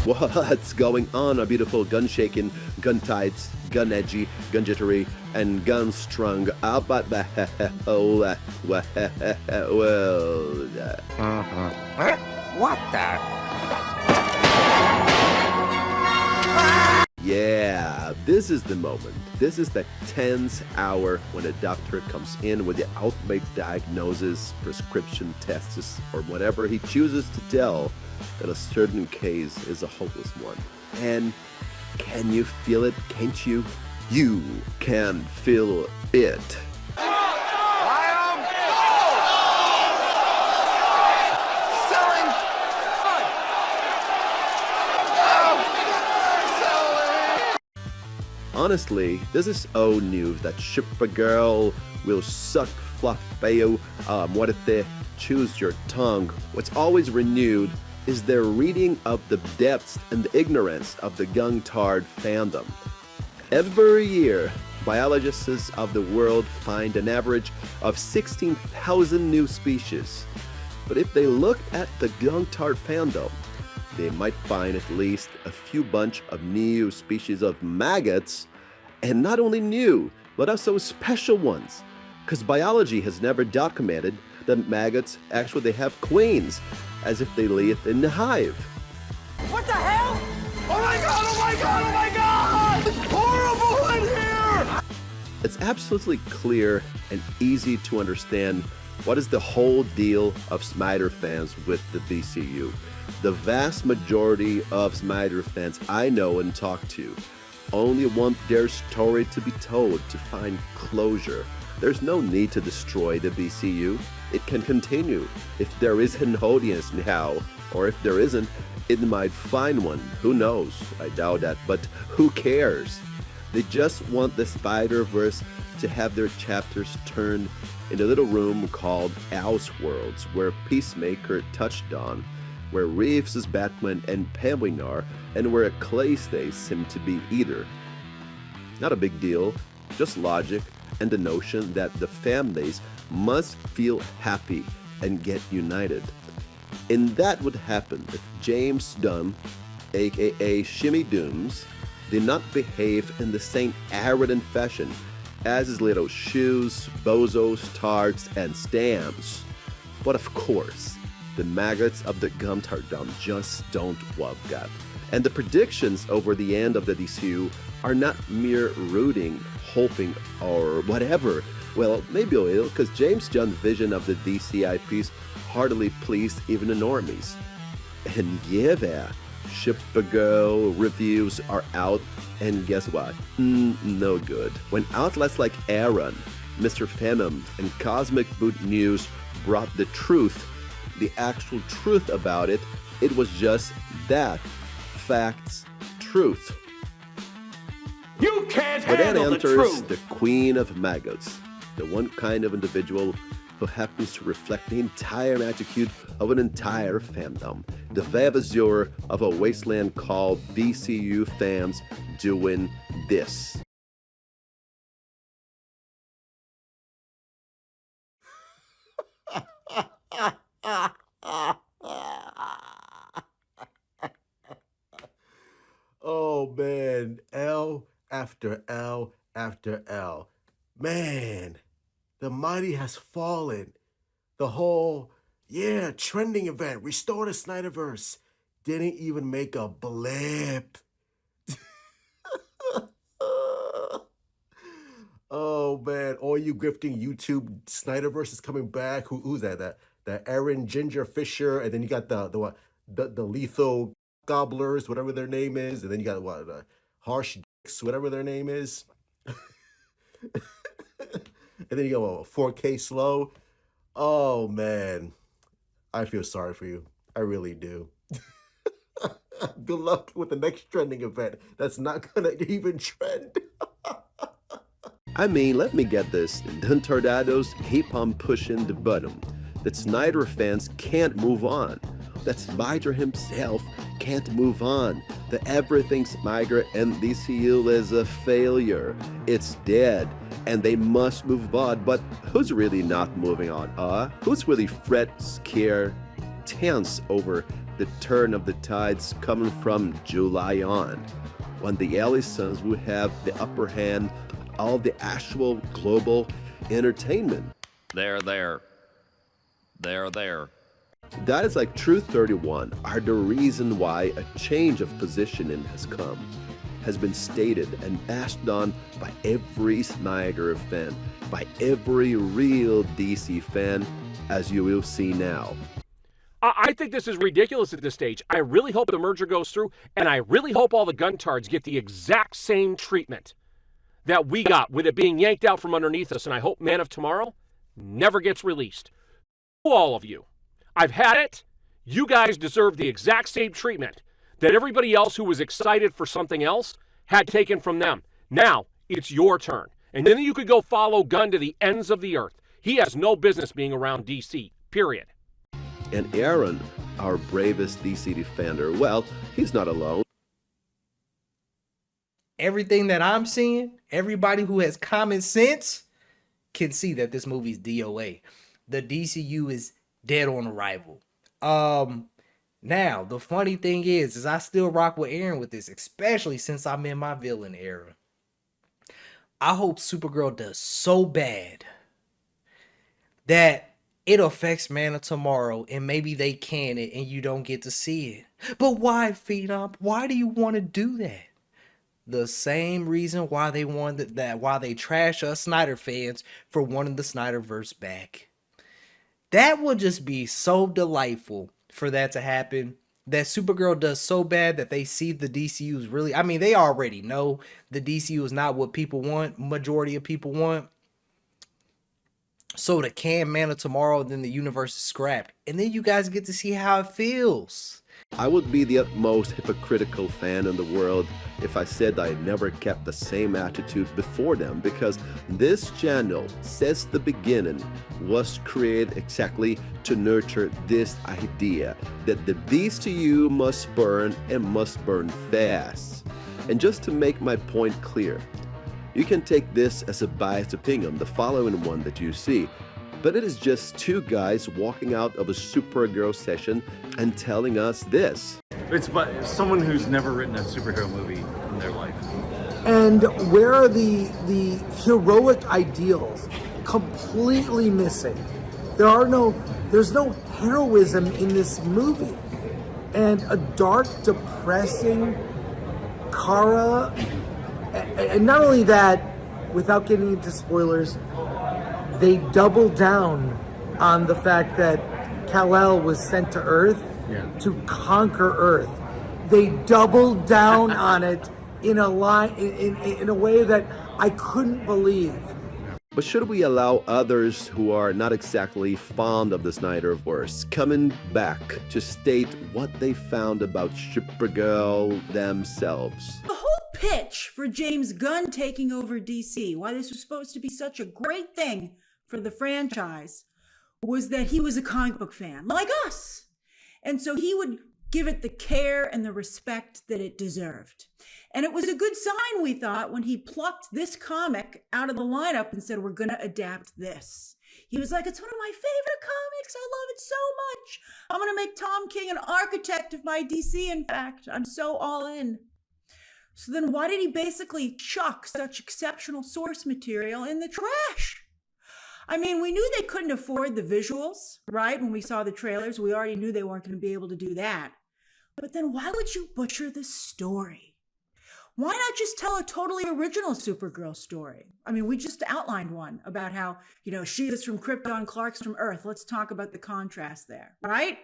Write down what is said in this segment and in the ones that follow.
What's going on, a beautiful gun-shaking, gun-tight, gun-edgy, gun-jittery, and gun-strung up at the world? What the? Yeah, this is the moment. This is the tense hour when a doctor comes in with the ultimate diagnosis, prescription tests, or whatever he chooses to tell that a certain case is a hopeless one. And can you feel it? Can't you? You can feel it. Honestly, this is old news that SUPERGIRL will suck fluff-fail. What if they choose your tongue? What's always renewed is their reading of the depths and the ignorance of the Guntard fandom. Every year, biologists of the world find an average of 16,000 new species. But if they look at the Guntard fandom, they might find at least a few bunch of new species of maggots, and not only new, but also special ones, because biology has never documented that maggots actually have queens, as if they live in the hive. What the hell? Oh my god, oh my god, oh my god! It's horrible in here! It's absolutely clear and easy to understand what is the whole deal of Snyder fans with the DCU. The vast majority of Snyder fans I know and talk to only want their story to be told to find closure. There's no need to destroy the DCU. It can continue. If there is an audience now, or if there isn't, it might find one. Who knows? I doubt that, but who cares? They just want the Spider-Verse to have their chapters turned in a little room called Elseworlds, where Peacemaker touched on, where Reeves is Batman and Penguin are, and where Clay stays seem to be either. Not a big deal, just logic and the notion that the families must feel happy and get united. And that would happen if James Gunn, aka Shimmy Goons, did not behave in the same arrogant fashion as his little shoes, bozos, tarts, and stamps. But of course, the maggots of the Guntardados just don't love that. And the predictions over the end of the DCU are not mere rooting, hoping, or whatever. Well, maybe a little, because James Gunn's vision of the DC IPs hardly pleased even the normies. And yeah, SHUPAGURL reviews are out, and guess what? No good. When outlets like Aaron, Mr. Phantom, and Cosmic Boot News brought the truth, the actual truth about it, it was just that. Facts, truth. You can't But then handle the enters truth! the Queen of Maggots, the one kind of individual who happens to reflect the entire magnitude of an entire fandom, the vavasseur of a wasteland called DCU fans doing this. Oh man, L after L after L. Man, the mighty has fallen. The whole, trending event, restore the Snyderverse, didn't even make a blip. Oh man, all you grifting YouTube Snyderverse is coming back. Who's that? That Aaron Ginger Fisher, and then you got the lethal gobblers, whatever their name is, and then you got harsh dicks, whatever their name is. And then you go 4K slow. Oh man, I feel sorry for you. I really do. Good luck with the next trending event. That's not gonna even trend. I mean, let me get this. Guntardados keep on pushing the button. That Snyder fans can't move on. That Snyder himself can't move on. That everything Snyder and DCU is a failure. It's dead. And they must move on. But who's really not moving on? Who's really fret, scared, tense over the turn of the tides coming from July on, when the LA Suns will have the upper hand on all the actual global entertainment. There. That is like Truth 31 are the reason why a change of positioning has been stated and asked on by every Snyder fan, by every real DC fan, as you will see now. I think this is ridiculous at this stage. I really hope the merger goes through, and I really hope all the Guntards get the exact same treatment that we got with it being yanked out from underneath us, and I hope Man of Tomorrow never gets released. All of you, I've had it. You guys deserve the exact same treatment that everybody else who was excited for something else had taken from them. Now, it's your turn. And then you could go follow Gunn to the ends of the earth. He has no business being around DC, period. And Aaron, our bravest DC defender, well, he's not alone. Everything that I'm seeing, everybody who has common sense can see that this movie's DOA. The DCU is dead on arrival. Now, the funny thing is I still rock with Aaron with this, especially since I'm in my villain era. I hope Supergirl does so bad that it affects Man of Tomorrow, and maybe they can it and you don't get to see it. But why, Phenom? Why do you want to do that? The same reason why they wanted that, why they trash us Snyder fans for wanting the Snyderverse back. That would just be so delightful for that to happen. That Supergirl does so bad that they see the DCU is really, I mean, they already know the DCU is not what people want, majority of people want. So to can Man of Tomorrow, then the universe is scrapped. And then you guys get to see how it feels. I would be the utmost hypocritical fan in the world if I said I never kept the same attitude before them, because this channel, since the beginning, was created exactly to nurture this idea that the DCU must burn and must burn fast. And just to make my point clear, you can take this as a biased opinion, the following one that you see, but it is just two guys walking out of a Supergirl session and telling us this. It's by someone who's never written a superhero movie in their life. And where are the heroic ideals? Completely missing. There's no heroism in this movie. And a dark, depressing Kara, and not only that, without getting into spoilers, they double down on the fact that Kal-El was sent to Earth to conquer Earth. They doubled down on it in a way that I couldn't believe. But should we allow others who are not exactly fond of the Snyderverse coming back to state what they found about Supergirl themselves? The whole pitch for James Gunn taking over DC, why this was supposed to be such a great thing for the franchise, was that he was a comic book fan, like us. And so he would give it the care and the respect that it deserved. And it was a good sign, we thought, when he plucked this comic out of the lineup and said, we're going to adapt this. He was like, it's one of my favorite comics. I love it so much. I'm going to make Tom King an architect of my DC, in fact. I'm so all in. So then why did he basically chuck such exceptional source material in the trash? I mean, we knew they couldn't afford the visuals, right? When we saw the trailers, we already knew they weren't going to be able to do that. But then why would you butcher the story? Why not just tell a totally original Supergirl story? I mean, we just outlined one about how, she is from Krypto and Clark's from Earth. Let's talk about the contrast there, right?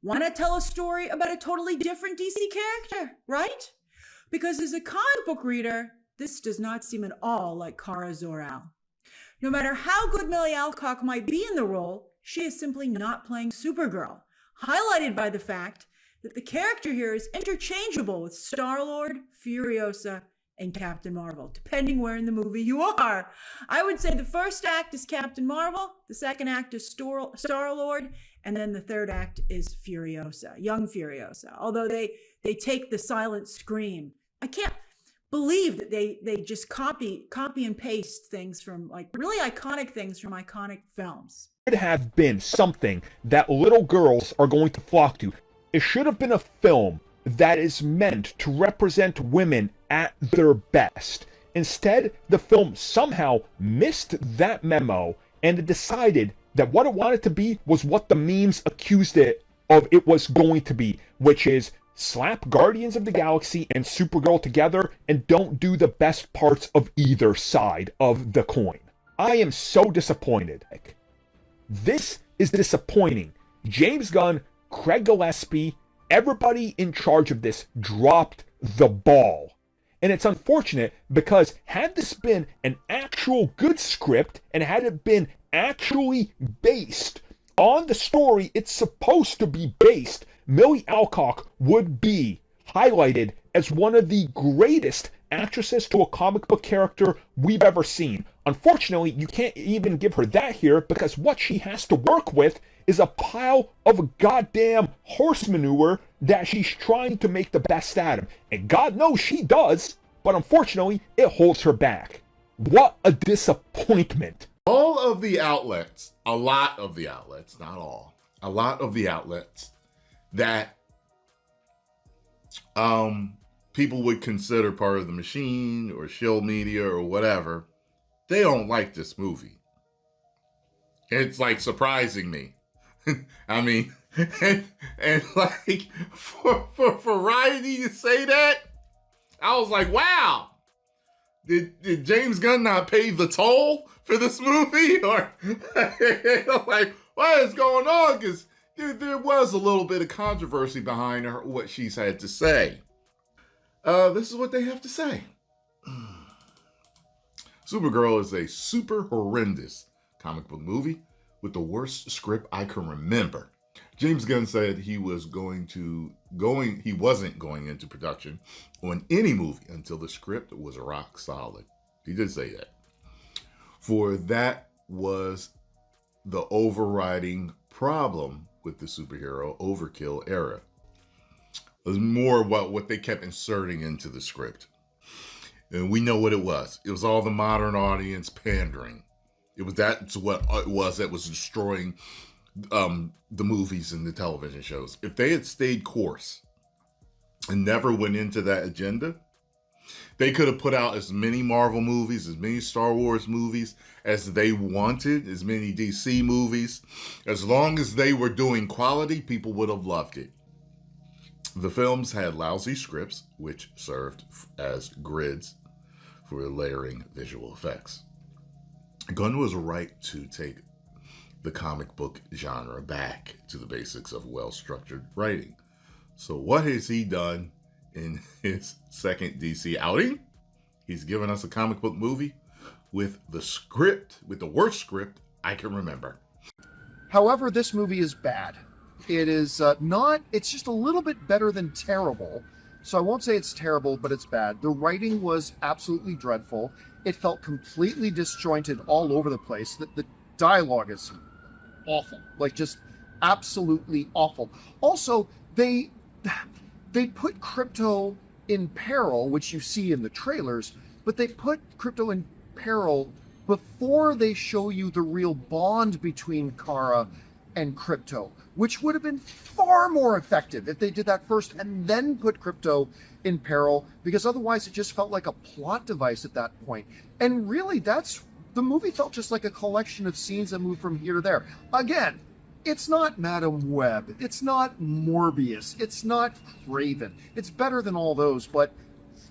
Why not tell a story about a totally different DC character, right? Because as a comic book reader, this does not seem at all like Kara Zor-El. No matter how good Millie Alcock might be in the role, she is simply not playing Supergirl, highlighted by the fact that the character here is interchangeable with Star-Lord, Furiosa, and Captain Marvel, depending where in the movie you are. I would say the first act is Captain Marvel, the second act is Star-Lord, and then the third act is Furiosa, young Furiosa. Although they take the silent scream. I can't believe that they just copy and paste things from like really iconic things from iconic films. It have been something that little girls are going to flock to. It should have been a film that is meant to represent women at their best. Instead, the film somehow missed that memo, and it decided that what it wanted to be was what the memes accused it of it was going to be, which is slap Guardians of the Galaxy and Supergirl together and don't do the best parts of either side of the coin. I am so disappointed. This is disappointing. James Gunn, Craig Gillespie, everybody in charge of this dropped the ball. And it's unfortunate because had this been an actual good script and had it been actually based on the story it's supposed to be based, Millie Alcock would be highlighted as one of the greatest actresses to a comic book character we've ever seen. Unfortunately, you can't even give her that here because what she has to work with is a pile of goddamn horse manure that she's trying to make the best out of. And God knows she does, but unfortunately, it holds her back. What a disappointment. All of the outlets, a lot of the outlets, not all, a lot of the outlets that people would consider part of the machine or shill media or whatever, they don't like this movie. It's like surprising me. I mean, and like for Variety to say that, I was like, wow, did James Gunn not pay the toll for this movie? Or like, what is going on? Because there was a little bit of controversy behind her, what she's had to say. This is what they have to say. Supergirl is a super horrendous comic book movie with the worst script I can remember. James Gunn said he wasn't going into production on any movie until the script was rock solid. He did say that. For that was the overriding problem with the superhero overkill era. It was more about what they kept inserting into the script. And we know what it was. It was all the modern audience pandering. That's what it was that was destroying the movies and the television shows. If they had stayed course and never went into that agenda, they could have put out as many Marvel movies, as many Star Wars movies as they wanted, as many DC movies. As long as they were doing quality, people would have loved it. The films had lousy scripts, which served as grids for layering visual effects. Gunn was right to take the comic book genre back to the basics of well-structured writing. So what has he done in his second DC outing? He's given us a comic book movie with the worst script I can remember. However, this movie is bad. It is it's just a little bit better than terrible. So I won't say it's terrible, but it's bad. The writing was absolutely dreadful. It felt completely disjointed all over the place. The dialogue is awful, like just absolutely awful. Also, they put Krypto in peril, which you see in the trailers, but they put Krypto in peril before they show you the real bond between Kara and Krypto, which would have been far more effective if they did that first and then put Krypto in peril, because otherwise it just felt like a plot device at that point. And really, the movie felt just like a collection of scenes that moved from here to there. Again, it's not Madam Web, it's not Morbius, it's not Craven. It's better than all those, but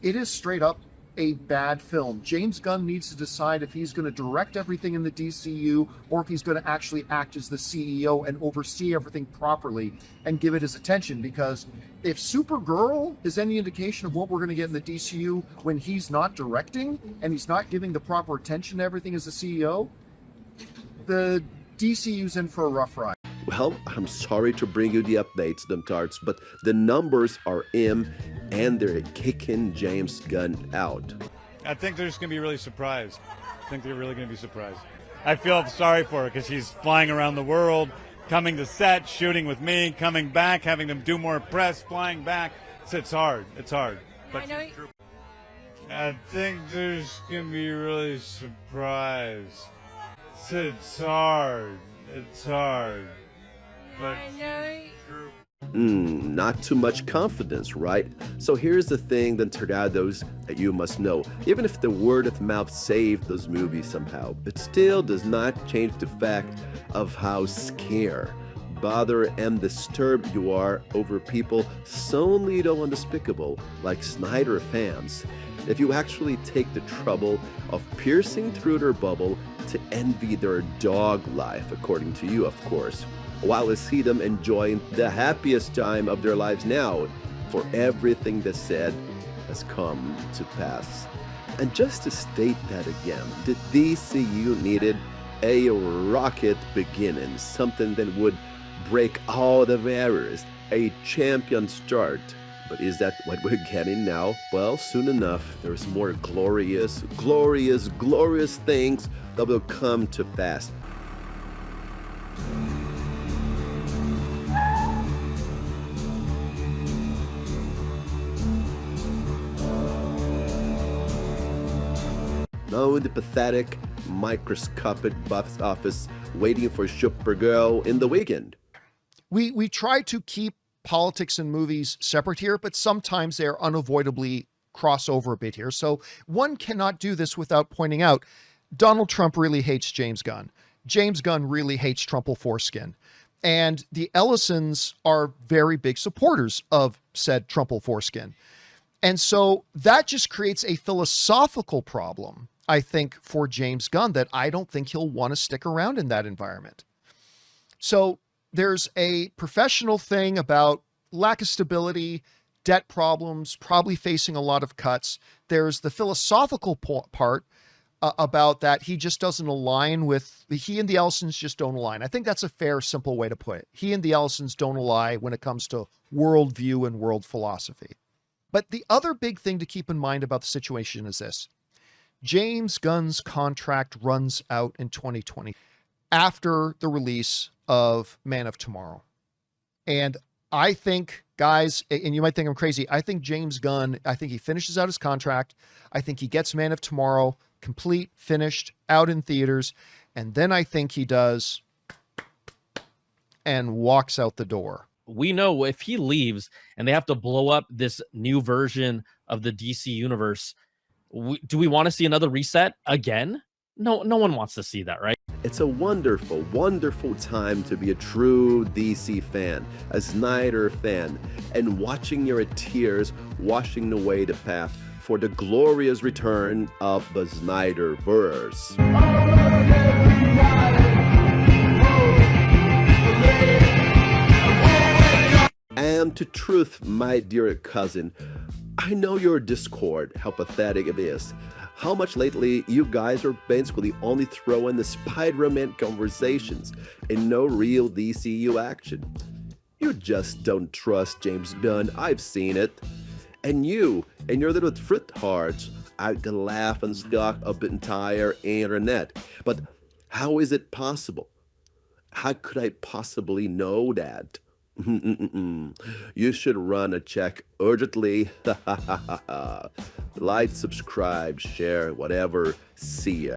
it is straight up a bad film. James Gunn needs to decide if he's going to direct everything in the DCU or if he's going to actually act as the CEO and oversee everything properly and give it his attention, because if Supergirl is any indication of what we're going to get in the DCU when he's not directing and he's not giving the proper attention to everything as the CEO, the DCU's in for a rough ride. Well, I'm sorry to bring you the updates, Guntards, but the numbers are in and they're kicking James Gunn out. I think they're just going to be really surprised. I think they're really going to be surprised. I feel sorry for her because she's flying around the world, coming to set, shooting with me, coming back, having them do more press, flying back. It's hard. It's hard. But I think they're just going to be really surprised. It's hard. It's hard. But Not too much confidence, right? So here's the thing, Guntardados, that you must know. Even if the word of mouth saved those movies somehow, it still does not change the fact of how scared, bothered, and disturbed you are over people so little and despicable like Snyder fans. If you actually take the trouble of piercing through their bubble to envy their dog life, according to you, of course, while you see them enjoying the happiest time of their lives now, for everything they said has come to pass. And just to state that again, the DCU needed a rocket beginning, something that would break all the barriers, a champion start. But is that what we're getting now? Well, soon enough, there's more glorious, glorious, glorious things that will come to pass. No, the pathetic, microscopic box office waiting for SUPERGIRL in the weekend. We try to keep politics and movies separate here, but sometimes they're unavoidably cross over a bit here. So one cannot do this without pointing out Donald Trump really hates James Gunn. James Gunn really hates Trumple Foreskin. And the Ellisons are very big supporters of said Trumple Foreskin. And so that just creates a philosophical problem, I think, for James Gunn, that I don't think he'll want to stick around in that environment. So there's a professional thing about lack of stability, debt problems, probably facing a lot of cuts. There's the philosophical part about that he just doesn't align with, he and the Ellisons just don't align. I think that's a fair, simple way to put it. He and the Ellisons don't align when it comes to worldview and world philosophy. But the other big thing to keep in mind about the situation is this. James Gunn's contract runs out in 2020 after the release of Man of Tomorrow. And I think, guys, and you might think I'm crazy, I think James Gunn, I think he finishes out his contract. I think he gets Man of Tomorrow complete, finished, out in theaters. And then I think he does and walks out the door. We know if he leaves and they have to blow up this new version of the DC universe, do we want to see another reset again? No one wants to see that, right? It's a wonderful, wonderful time to be a true DC fan, a Snyder fan, and watching your tears washing away the path for the glorious return of the SNYDERBROS. And to truth, my dear cousin, I know your Discord, how pathetic it is. How much lately you guys are basically only throwing the Spider-Man conversations and no real DCU action. You just don't trust James Gunn, I've seen it. And you and your little fruit hearts out to laugh and stock of the entire internet. But how is it possible? How could I possibly know that? You should run a check urgently. Like, subscribe, share, whatever. See ya.